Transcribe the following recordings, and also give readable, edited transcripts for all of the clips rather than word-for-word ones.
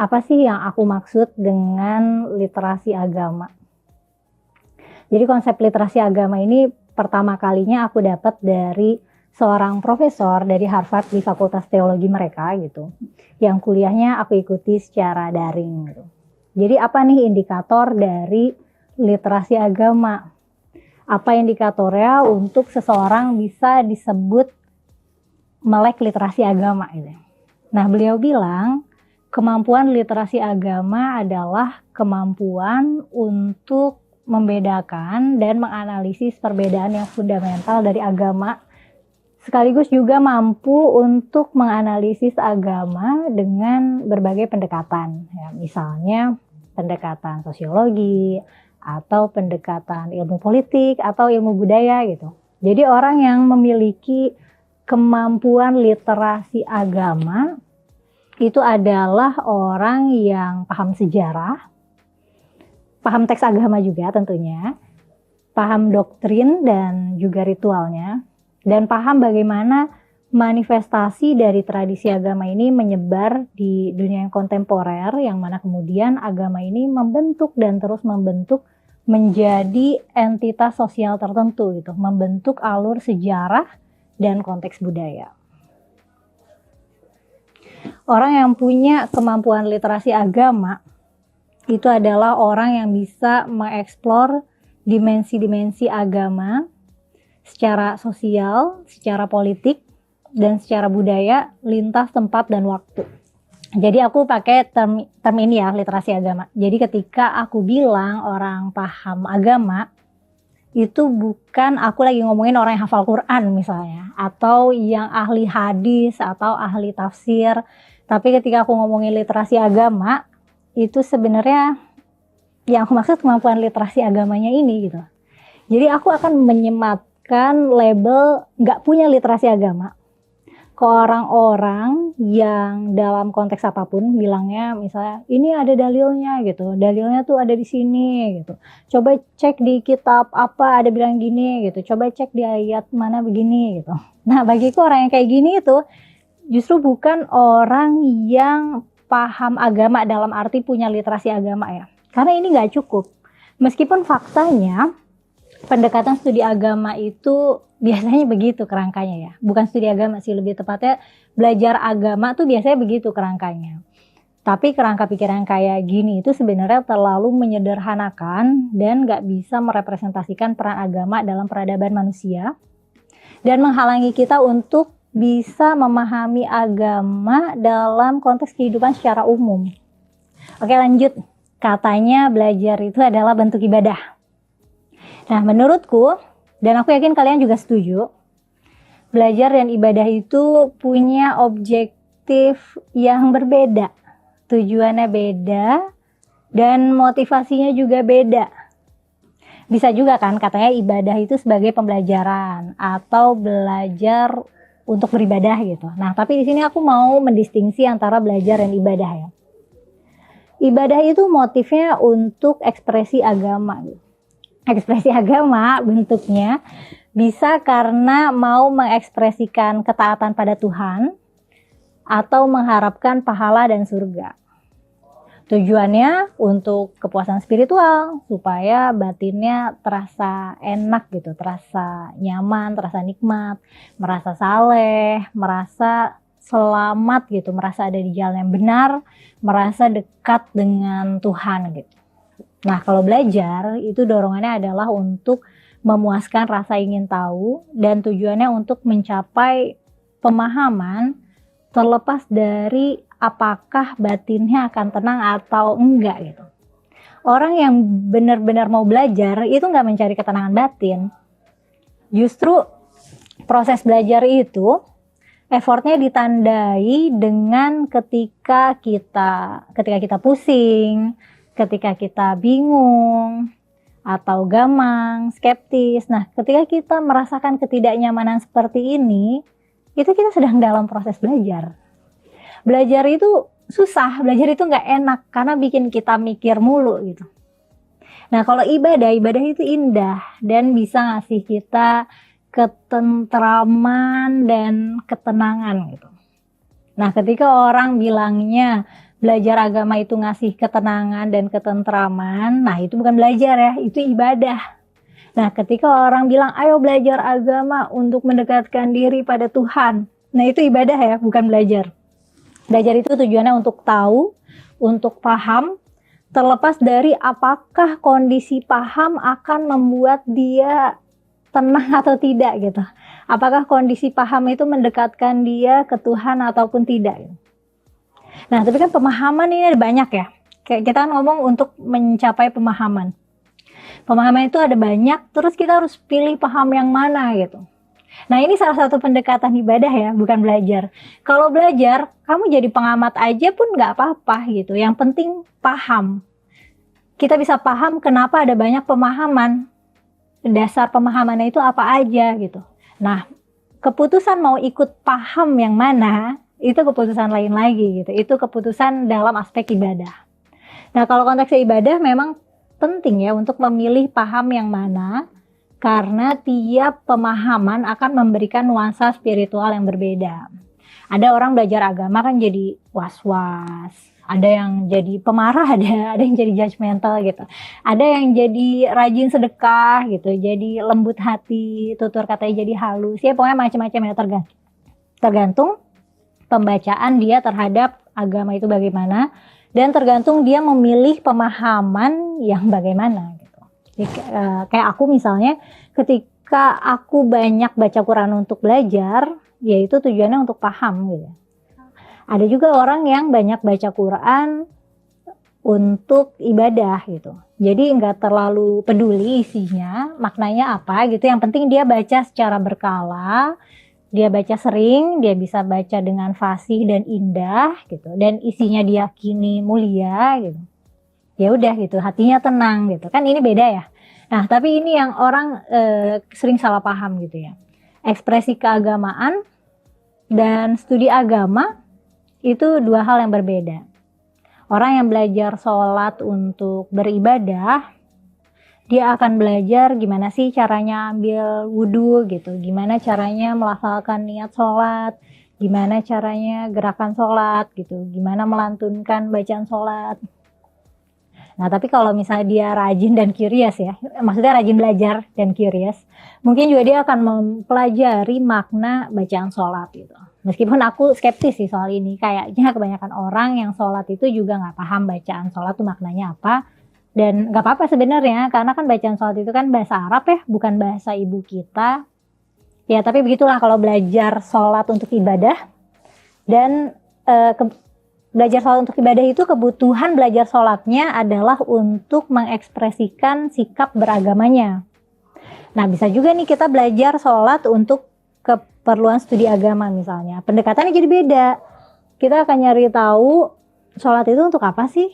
apa sih yang aku maksud dengan literasi agama? Jadi konsep literasi agama ini pertama kalinya aku dapat dari seorang profesor dari Harvard di Fakultas Teologi mereka gitu. Yang kuliahnya aku ikuti secara daring gitu. Jadi apa nih indikator dari literasi agama? Apa indikatornya untuk seseorang bisa disebut melek literasi agama gitu. Nah, beliau bilang kemampuan literasi agama adalah kemampuan untuk membedakan dan menganalisis perbedaan yang fundamental dari agama, sekaligus juga mampu untuk menganalisis agama dengan berbagai pendekatan. Ya, misalnya pendekatan sosiologi, atau pendekatan ilmu politik, atau ilmu budaya gitu. Jadi orang yang memiliki kemampuan literasi agama itu adalah orang yang paham sejarah, paham teks agama juga tentunya, paham doktrin dan juga ritualnya, dan paham bagaimana manifestasi dari tradisi agama ini menyebar di dunia yang kontemporer, yang mana kemudian agama ini membentuk dan terus membentuk menjadi entitas sosial tertentu gitu, membentuk alur sejarah dan konteks budaya. Orang yang punya kemampuan literasi agama itu adalah orang yang bisa mengeksplor dimensi-dimensi agama secara sosial, secara politik, dan secara budaya lintas tempat dan waktu. Jadi aku pakai term ini ya, literasi agama. Jadi ketika aku bilang orang paham agama, itu bukan aku lagi ngomongin orang yang hafal Quran misalnya, atau yang ahli hadis, atau ahli tafsir. Tapi ketika aku ngomongin literasi agama, itu sebenarnya yang aku maksud kemampuan literasi agamanya ini gitu. Jadi aku akan menyematkan label nggak punya literasi agama ke orang-orang yang dalam konteks apapun bilangnya misalnya ini ada dalilnya gitu, dalilnya tuh ada di sini gitu, coba cek di kitab apa ada bilang gini gitu, coba cek di ayat mana begini gitu. Nah bagiku orang yang kayak gini itu justru bukan orang yang paham agama dalam arti punya literasi agama ya, karena ini nggak cukup. Meskipun faktanya pendekatan studi agama itu biasanya begitu kerangkanya ya. Bukan studi agama sih, lebih tepatnya belajar agama tuh biasanya begitu kerangkanya. Tapi kerangka pikiran kayak gini itu sebenarnya terlalu menyederhanakan dan gak bisa merepresentasikan peran agama dalam peradaban manusia. Dan menghalangi kita untuk bisa memahami agama dalam konteks kehidupan secara umum. Oke lanjut, katanya belajar itu adalah bentuk ibadah. Nah menurutku, dan aku yakin kalian juga setuju, belajar dan ibadah itu punya objektif yang berbeda. Tujuannya beda dan motivasinya juga beda. Bisa juga kan katanya ibadah itu sebagai pembelajaran atau belajar untuk beribadah gitu. Nah tapi di sini aku mau mendistingsi antara belajar dan ibadah ya. Ibadah itu motifnya untuk ekspresi agama gitu. Ekspresi agama bentuknya bisa karena mau mengekspresikan ketaatan pada Tuhan atau mengharapkan pahala dan surga. Tujuannya untuk kepuasan spiritual supaya batinnya terasa enak gitu, terasa nyaman, terasa nikmat, merasa saleh, merasa selamat gitu, merasa ada di jalan yang benar, merasa dekat dengan Tuhan gitu. Nah, kalau belajar itu dorongannya adalah untuk memuaskan rasa ingin tahu dan tujuannya untuk mencapai pemahaman terlepas dari apakah batinnya akan tenang atau enggak gitu. Orang yang benar-benar mau belajar itu nggak mencari ketenangan batin. Justru proses belajar itu effortnya ditandai dengan ketika kita pusing, ketika kita bingung atau gamang, skeptis. Nah, ketika kita merasakan ketidaknyamanan seperti ini, itu kita sedang dalam proses belajar. Belajar itu susah, belajar itu nggak enak karena bikin kita mikir mulu gitu. Nah, kalau ibadah itu indah dan bisa ngasih kita ketentraman dan ketenangan gitu. Nah, ketika orang bilangnya belajar agama itu ngasih ketenangan dan ketentraman, nah itu bukan belajar ya, itu ibadah. Nah, ketika orang bilang, ayo belajar agama untuk mendekatkan diri pada Tuhan. Nah, itu ibadah ya, bukan belajar. Belajar itu tujuannya untuk tahu, untuk paham, terlepas dari apakah kondisi paham akan membuat dia tenang atau tidak gitu. Apakah kondisi paham itu mendekatkan dia ke Tuhan ataupun tidak. Nah, tapi kan pemahaman ini ada banyak ya. Kayak kita ngomong untuk mencapai pemahaman. Pemahaman itu ada banyak, terus kita harus pilih paham yang mana gitu. Nah, ini salah satu pendekatan ibadah ya, bukan belajar. Kalau belajar, kamu jadi pengamat aja pun nggak apa-apa gitu. Yang penting paham. Kita bisa paham kenapa ada banyak pemahaman. Dasar pemahamannya itu apa aja gitu. Nah, keputusan mau ikut paham yang mana, itu keputusan lain lagi gitu. Itu keputusan dalam aspek ibadah. Nah, kalau konteksnya ibadah memang penting ya untuk memilih paham yang mana, karena tiap pemahaman akan memberikan nuansa spiritual yang berbeda. Ada orang belajar agama kan jadi was-was, ada yang jadi pemarah, ada yang jadi judgmental gitu, ada yang jadi rajin sedekah gitu, jadi lembut hati, tutur katanya jadi halus, ya pokoknya macam-macam ya, tergantung pembacaan dia terhadap agama itu bagaimana. Dan tergantung dia memilih pemahaman yang bagaimana gitu. Jadi, kayak aku misalnya, ketika aku banyak baca Quran untuk belajar, yaitu tujuannya untuk paham gitu. Ada juga orang yang banyak baca Quran untuk ibadah gitu. Jadi nggak terlalu peduli isinya, maknanya apa gitu. Yang penting dia baca secara berkala. Dia baca sering, dia bisa baca dengan fasih dan indah gitu, dan isinya diyakini mulia gitu. Ya udah gitu, hatinya tenang gitu. Kan ini beda ya. Nah, tapi ini yang orang sering salah paham gitu ya. Ekspresi keagamaan dan studi agama itu dua hal yang berbeda. Orang yang belajar sholat untuk beribadah, dia akan belajar gimana sih caranya ambil wudhu gitu, gimana caranya melafalkan niat sholat, gimana caranya gerakan sholat gitu, gimana melantunkan bacaan sholat. Nah, tapi kalau misalnya dia rajin dan curious ya, maksudnya rajin belajar dan curious, mungkin juga dia akan mempelajari makna bacaan sholat gitu. Meskipun aku skeptis sih soal ini, kayaknya kebanyakan orang yang sholat itu juga nggak paham bacaan sholat itu maknanya apa. Dan gak apa-apa sebenarnya, karena kan bacaan sholat itu kan bahasa Arab ya, bukan bahasa ibu kita. Ya, tapi begitulah kalau belajar sholat untuk ibadah. Dan belajar sholat untuk ibadah itu, kebutuhan belajar sholatnya adalah untuk mengekspresikan sikap beragamanya. Nah, bisa juga nih kita belajar sholat untuk keperluan studi agama misalnya. Pendekatannya jadi beda. Kita akan nyari tahu sholat itu untuk apa sih?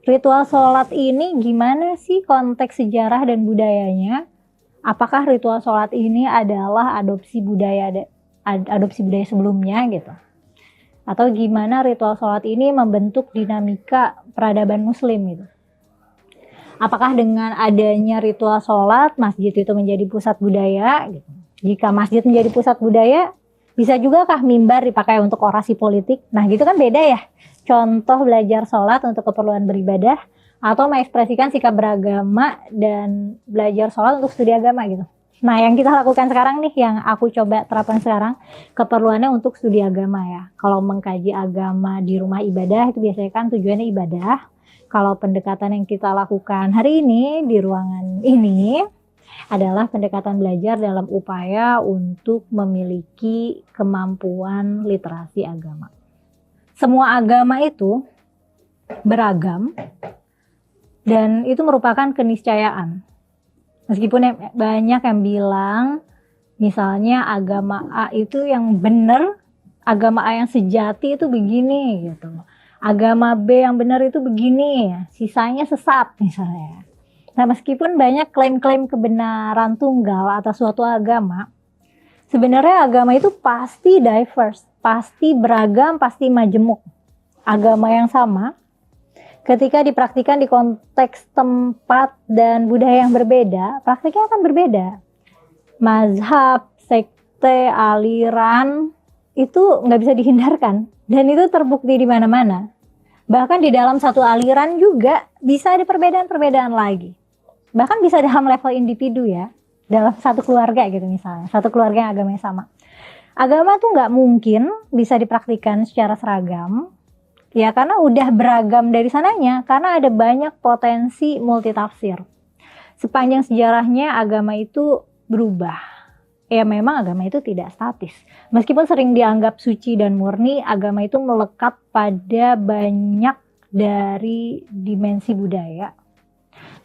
Ritual sholat ini gimana sih konteks sejarah dan budayanya? Apakah ritual sholat ini adalah adopsi budaya sebelumnya gitu? Atau gimana ritual sholat ini membentuk dinamika peradaban muslim gitu? Apakah dengan adanya ritual sholat, masjid itu menjadi pusat budaya gitu? Jika masjid menjadi pusat budaya, bisa juga kah mimbar dipakai untuk orasi politik? Nah gitu kan beda ya. Contoh belajar sholat untuk keperluan beribadah, atau mengekspresikan sikap beragama dan belajar sholat untuk studi agama gitu. Nah, yang kita lakukan sekarang nih, yang aku coba terapkan sekarang, keperluannya untuk studi agama ya. Kalau mengkaji agama di rumah ibadah itu biasanya kan tujuannya ibadah. Kalau pendekatan yang kita lakukan hari ini di ruangan ini adalah pendekatan belajar dalam upaya untuk memiliki kemampuan literasi agama. Semua agama itu beragam dan itu merupakan keniscayaan. Meskipun banyak yang bilang misalnya agama A itu yang benar, agama A yang sejati itu begini gitu. Agama B yang benar itu begini, sisanya sesat misalnya. Nah, meskipun banyak klaim-klaim kebenaran tunggal atas suatu agama, sebenarnya agama itu pasti diverse, pasti beragam, pasti majemuk. Agama yang sama, ketika dipraktikkan di konteks tempat dan budaya yang berbeda, praktiknya akan berbeda. Mazhab, sekte, aliran, itu nggak bisa dihindarkan. Dan itu terbukti di mana-mana. Bahkan di dalam satu aliran juga bisa ada perbedaan-perbedaan lagi. Bahkan bisa dalam level individu ya, dalam satu keluarga gitu misalnya, satu keluarga yang agamanya sama. Agama tuh nggak mungkin bisa dipraktikkan secara seragam, ya karena udah beragam dari sananya, karena ada banyak potensi multitafsir. Sepanjang sejarahnya agama itu berubah. Ya memang agama itu tidak statis. Meskipun sering dianggap suci dan murni, agama itu melekat pada banyak dari dimensi budaya.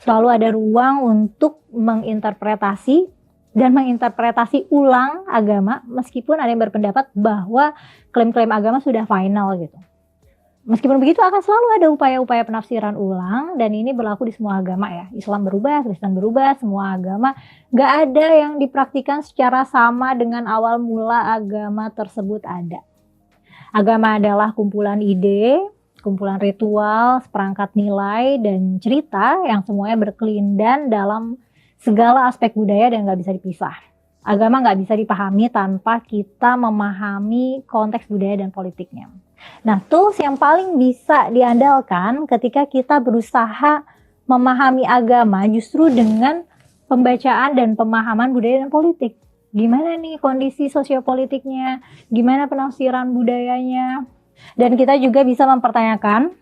Selalu ada ruang untuk menginterpretasi dan menginterpretasi ulang agama, meskipun ada yang berpendapat bahwa klaim-klaim agama sudah final gitu. Meskipun begitu akan selalu ada upaya-upaya penafsiran ulang, dan ini berlaku di semua agama ya. Islam berubah, Kristen berubah, semua agama. Gak ada yang dipraktikkan secara sama dengan awal mula agama tersebut ada. Agama adalah kumpulan ide, kumpulan ritual, seperangkat nilai, dan cerita yang semuanya berkelindan dalam segala aspek budaya dan gak bisa dipisah. Agama gak bisa dipahami tanpa kita memahami konteks budaya dan politiknya. Nah, tools yang paling bisa diandalkan ketika kita berusaha memahami agama justru dengan pembacaan dan pemahaman budaya dan politik. Gimana nih kondisi sosiopolitiknya, gimana penafsiran budayanya. Dan kita juga bisa mempertanyakan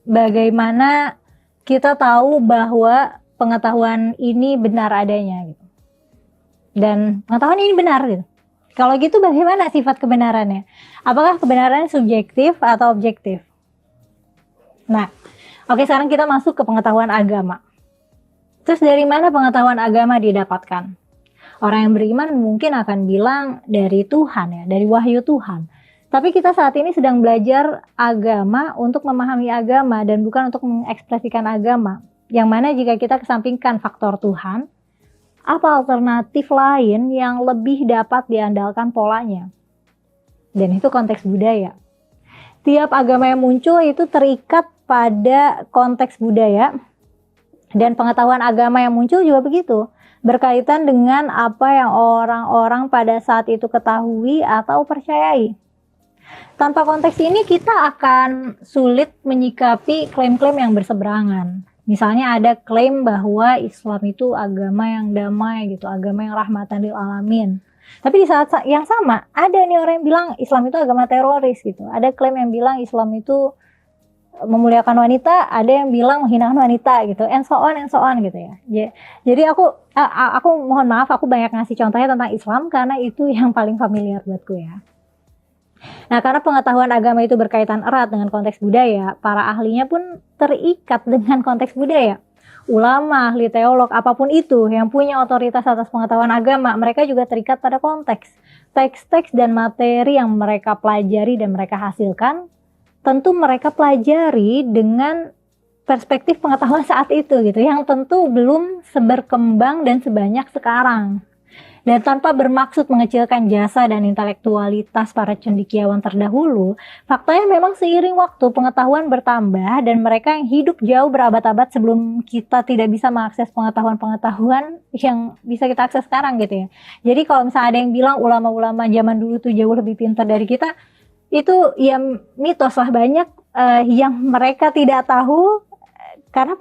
bagaimana kita tahu bahwa pengetahuan ini benar adanya gitu. Dan pengetahuan ini benar gitu. Kalau gitu bagaimana sifat kebenarannya? Apakah kebenarannya subjektif atau objektif? Nah, oke, sekarang kita masuk ke pengetahuan agama. Terus dari mana pengetahuan agama didapatkan? Orang yang beriman mungkin akan bilang dari Tuhan ya, dari wahyu Tuhan. Tapi kita saat ini sedang belajar agama untuk memahami agama dan bukan untuk mengekspresikan agama. Yang mana jika kita kesampingkan faktor Tuhan, apa alternatif lain yang lebih dapat diandalkan polanya? Dan itu konteks budaya. Tiap agama yang muncul itu terikat pada konteks budaya, dan pengetahuan agama yang muncul juga begitu, berkaitan dengan apa yang orang-orang pada saat itu ketahui atau percayai. Tanpa konteks ini kita akan sulit menyikapi klaim-klaim yang berseberangan. Misalnya ada klaim bahwa Islam itu agama yang damai gitu, agama yang rahmatan lil alamin. Tapi di saat yang sama ada nih orang yang bilang Islam itu agama teroris gitu. Ada klaim yang bilang Islam itu memuliakan wanita, ada yang bilang menghinakan wanita gitu, and so on gitu ya. Jadi aku mohon maaf, aku banyak ngasih contohnya tentang Islam karena itu yang paling familiar buatku ya. Nah, karena pengetahuan agama itu berkaitan erat dengan konteks budaya, para ahlinya pun terikat dengan konteks budaya. Ulama, ahli teolog, apapun itu yang punya otoritas atas pengetahuan agama, mereka juga terikat pada konteks. Teks-teks dan materi yang mereka pelajari dan mereka hasilkan, tentu mereka pelajari dengan perspektif pengetahuan saat itu gitu, yang tentu belum seberkembang dan sebanyak sekarang. Dan tanpa bermaksud mengecilkan jasa dan intelektualitas para cendekiawan terdahulu, faktanya memang seiring waktu pengetahuan bertambah dan mereka yang hidup jauh berabad-abad sebelum kita tidak bisa mengakses pengetahuan-pengetahuan yang bisa kita akses sekarang gitu ya. Jadi kalau misalnya ada yang bilang ulama-ulama zaman dulu tuh jauh lebih pintar dari kita, itu ya mitos lah, banyak yang mereka tidak tahu karena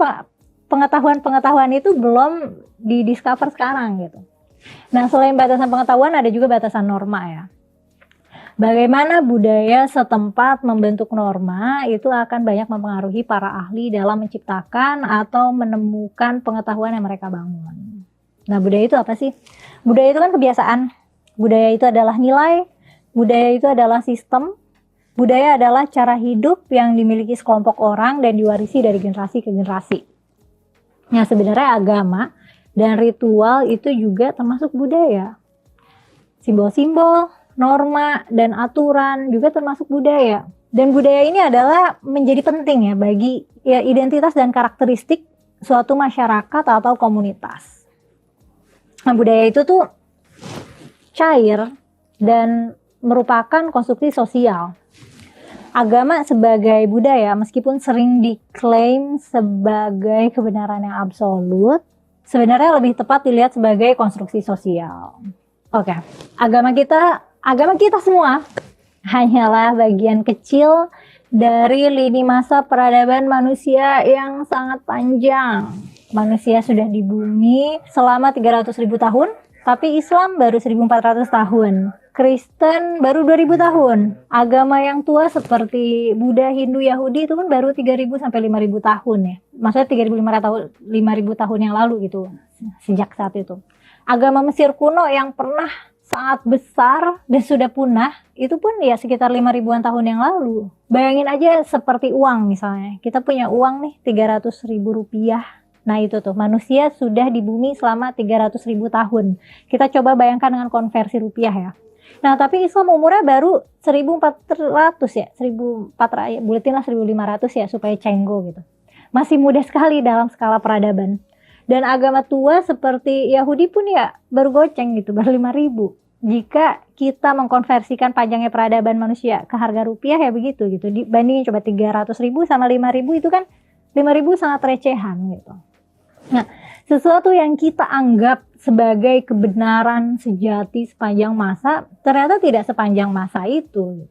pengetahuan-pengetahuan itu belum didiscover sekarang gitu. Nah, selain batasan pengetahuan ada juga batasan norma ya. Bagaimana budaya setempat membentuk norma itu akan banyak mempengaruhi para ahli dalam menciptakan atau menemukan pengetahuan yang mereka bangun. Nah, budaya itu apa sih? Budaya itu kan kebiasaan. Budaya itu adalah nilai. Budaya itu adalah sistem. Budaya adalah cara hidup yang dimiliki sekelompok orang dan diwarisi dari generasi ke generasi. Nah, sebenarnya agama dan ritual itu juga termasuk budaya. Simbol-simbol, norma, dan aturan juga termasuk budaya. Dan budaya ini adalah menjadi penting ya bagi identitas dan karakteristik suatu masyarakat atau komunitas. Nah, budaya itu tuh cair dan merupakan konstruksi sosial. Agama sebagai budaya meskipun sering diklaim sebagai kebenaran yang absolut, sebenarnya lebih tepat dilihat sebagai konstruksi sosial. Oke, agama kita semua hanyalah bagian kecil Dari lini masa peradaban manusia yang sangat panjang. Manusia sudah di bumi selama 300.000 tahun, tapi Islam baru 1.400 tahun. Kristen baru 2.000 tahun. Agama yang tua seperti Buddha, Hindu, Yahudi itu pun baru 3.000 sampai 5.000 tahun ya. Maksudnya 5.000 tahun yang lalu gitu, sejak saat itu. Agama Mesir kuno yang pernah sangat besar dan sudah punah, itu pun ya sekitar 5.000-an tahun yang lalu. Bayangin aja seperti uang misalnya. Kita punya uang nih 300.000 rupiah. Nah itu tuh, manusia sudah di bumi selama 300.000 tahun. Kita coba bayangkan dengan konversi rupiah ya. Nah tapi Islam umurnya baru 1.400 ya, 1.400, buletinlah 1.500 ya supaya cenggo gitu. Masih muda sekali dalam skala peradaban. Dan agama tua seperti Yahudi pun ya baru goceng gitu, baru 5.000. Jika kita mengkonversikan panjangnya peradaban manusia ke harga rupiah ya begitu gitu. Dibandingin coba 300.000 sama 5.000 itu kan 5.000 sangat recehan gitu. Nah, sesuatu yang kita anggap sebagai kebenaran sejati sepanjang masa ternyata tidak sepanjang masa itu.